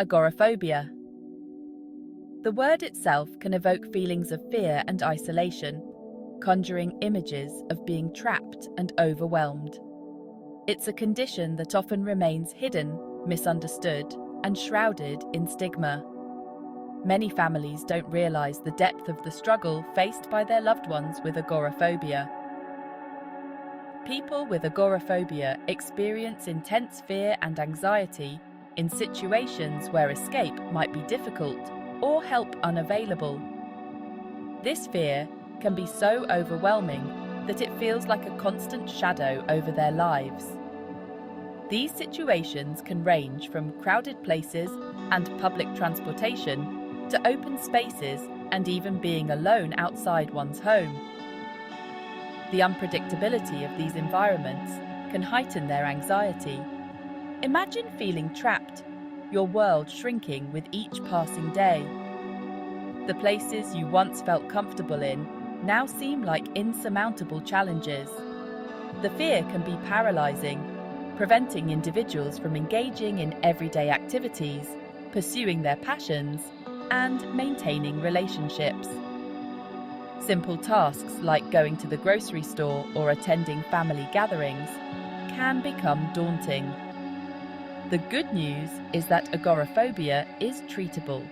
Agoraphobia. The word itself can evoke feelings of fear and isolation, conjuring images of being trapped and overwhelmed. It's a condition that often remains hidden, misunderstood, and shrouded in stigma. Many families don't realize the depth of the struggle faced by their loved ones with agoraphobia. People with agoraphobia experience intense fear and anxiety in situations where escape might be difficult or help unavailable. This fear can be so overwhelming that it feels like a constant shadow over their lives. These situations can range from crowded places and public transportation to open spaces and even being alone outside one's home. The unpredictability of these environments can heighten their anxiety. Imagine feeling trapped, your world shrinking with each passing day. The places you once felt comfortable in now seem like insurmountable challenges. The fear can be paralyzing, preventing individuals from engaging in everyday activities, pursuing their passions, and maintaining relationships. Simple tasks like going to the grocery store or attending family gatherings can become daunting. The good news is that agoraphobia is treatable.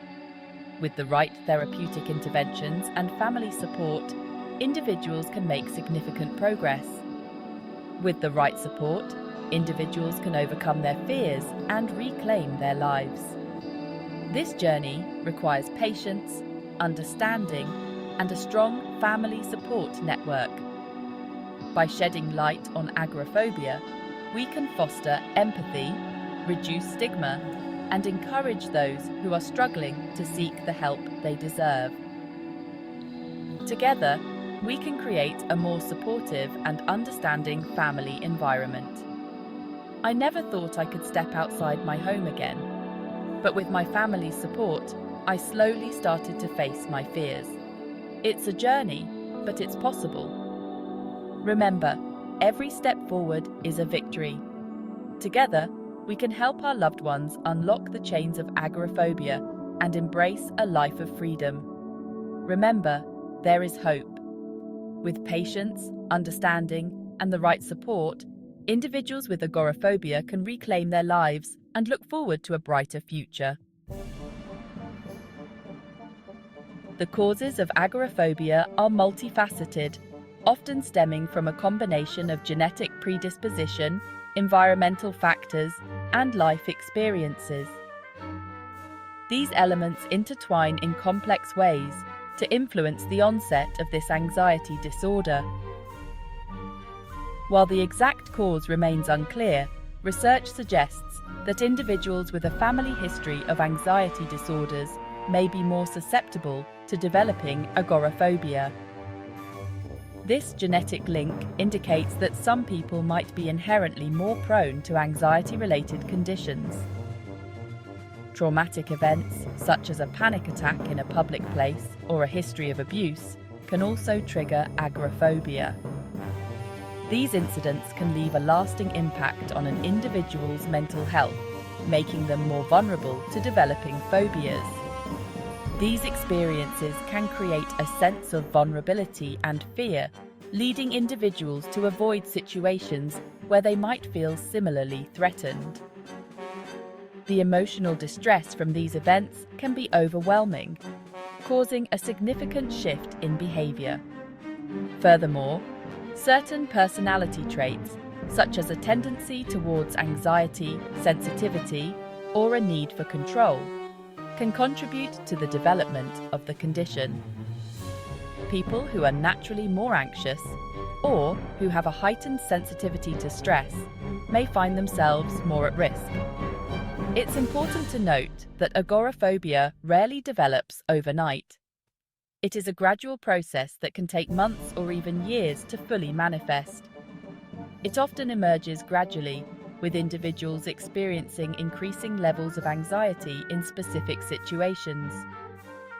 With the right therapeutic interventions and family support, individuals can make significant progress. With the right support, individuals can overcome their fears and reclaim their lives. This journey requires patience, understanding, and a strong family support network. By shedding light on agoraphobia, we can foster empathy, reduce stigma, and encourage those who are struggling to seek the help they deserve. Together, we can create a more supportive and understanding family environment. I never thought I could step outside my home again, but with my family's support, I slowly started to face my fears. It's a journey, but it's possible. Remember, every step forward is a victory. Together, we can help our loved ones unlock the chains of agoraphobia and embrace a life of freedom. Remember, there is hope. With patience, understanding, and the right support, individuals with agoraphobia can reclaim their lives and look forward to a brighter future. The causes of agoraphobia are multifaceted, often stemming from a combination of genetic predisposition, environmental factors, and life experiences. These elements intertwine in complex ways to influence the onset of this anxiety disorder. While the exact cause remains unclear, research suggests that individuals with a family history of anxiety disorders may be more susceptible to developing agoraphobia. This genetic link indicates that some people might be inherently more prone to anxiety-related conditions. Traumatic events, such as a panic attack in a public place or a history of abuse, can also trigger agoraphobia. These incidents can leave a lasting impact on an individual's mental health, making them more vulnerable to developing phobias. These experiences can create a sense of vulnerability and fear, leading individuals to avoid situations where they might feel similarly threatened. The emotional distress from these events can be overwhelming, causing a significant shift in behavior. Furthermore, certain personality traits, such as a tendency towards anxiety, sensitivity, or a need for control, can contribute to the development of the condition. People who are naturally more anxious or who have a heightened sensitivity to stress may find themselves more at risk. It's important to note that agoraphobia rarely develops overnight. It is a gradual process that can take months or even years to fully manifest. It often emerges gradually, with individuals experiencing increasing levels of anxiety in specific situations.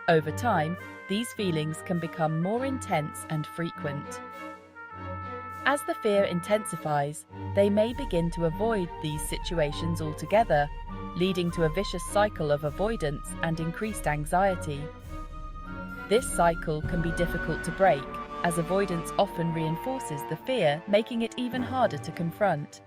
Over time, these feelings can become more intense and frequent. As the fear intensifies, they may begin to avoid these situations altogether, leading to a vicious cycle of avoidance and increased anxiety. This cycle can be difficult to break, as avoidance often reinforces the fear, making it even harder to confront.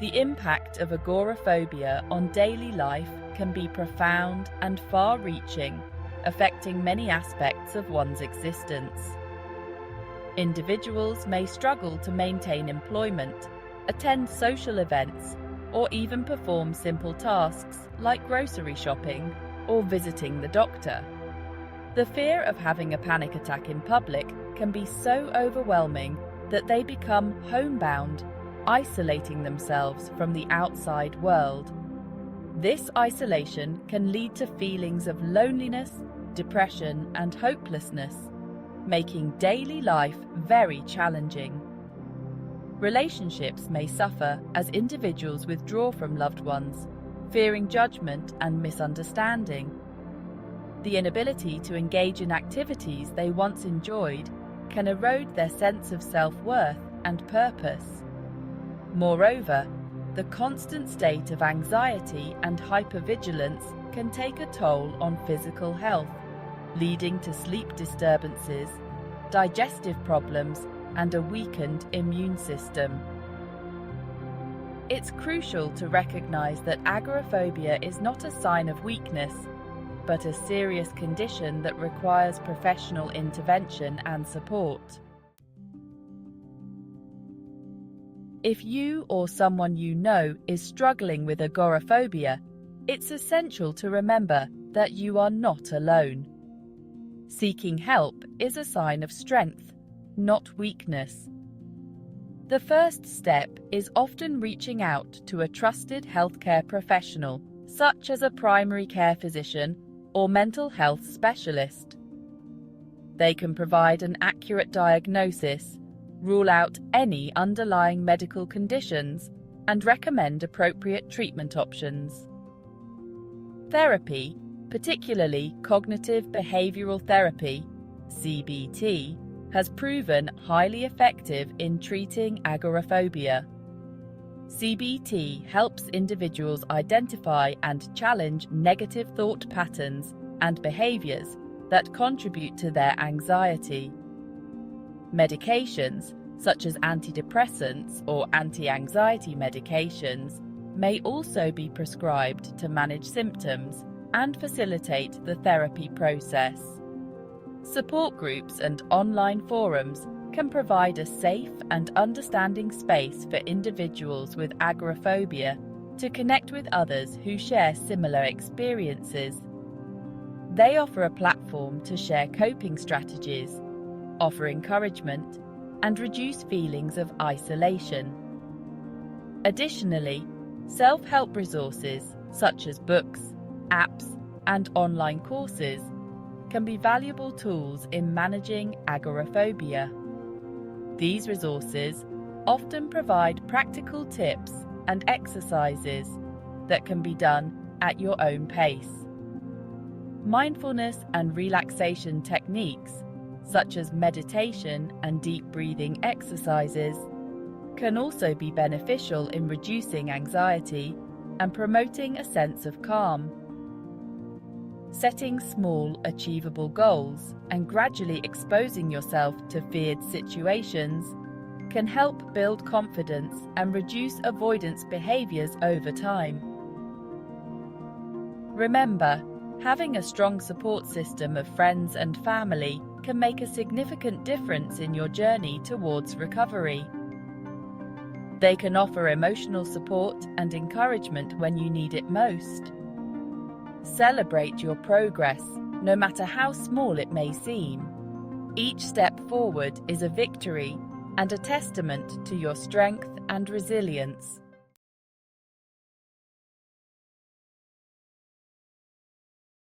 The impact of agoraphobia on daily life can be profound and far-reaching, affecting many aspects of one's existence. Individuals may struggle to maintain employment, attend social events, or even perform simple tasks like grocery shopping or visiting the doctor. The fear of having a panic attack in public can be so overwhelming that they become homebound, isolating themselves from the outside world. This isolation can lead to feelings of loneliness, depression, and hopelessness, making daily life very challenging. Relationships may suffer as individuals withdraw from loved ones, fearing judgment and misunderstanding. The inability to engage in activities they once enjoyed can erode their sense of self-worth and purpose. Moreover, the constant state of anxiety and hypervigilance can take a toll on physical health, leading to sleep disturbances, digestive problems, and a weakened immune system. It's crucial to recognize that agoraphobia is not a sign of weakness, but a serious condition that requires professional intervention and support. If you or someone you know is struggling with agoraphobia, it's essential to remember that you are not alone. Seeking help is a sign of strength, not weakness. The first step is often reaching out to a trusted healthcare professional, such as a primary care physician or mental health specialist. They can provide an accurate diagnosis, rule out any underlying medical conditions, and recommend appropriate treatment options. Therapy, particularly cognitive behavioral therapy, CBT, has proven highly effective in treating agoraphobia. CBT helps individuals identify and challenge negative thought patterns and behaviors that contribute to their anxiety. Medications, such as antidepressants or anti-anxiety medications, may also be prescribed to manage symptoms and facilitate the therapy process. Support groups and online forums can provide a safe and understanding space for individuals with agoraphobia to connect with others who share similar experiences. They offer a platform to share coping strategies, offer encouragement, and reduce feelings of isolation. Additionally, self-help resources such as books, apps, and online courses can be valuable tools in managing agoraphobia. These resources often provide practical tips and exercises that can be done at your own pace. Mindfulness and relaxation techniques, such as meditation and deep breathing exercises, can also be beneficial in reducing anxiety and promoting a sense of calm. Setting small, achievable goals and gradually exposing yourself to feared situations can help build confidence and reduce avoidance behaviors over time. Remember, having a strong support system of friends and family can make a significant difference in your journey towards recovery. They can offer emotional support and encouragement when you need it most. Celebrate your progress, no matter how small it may seem. Each step forward is a victory and a testament to your strength and resilience.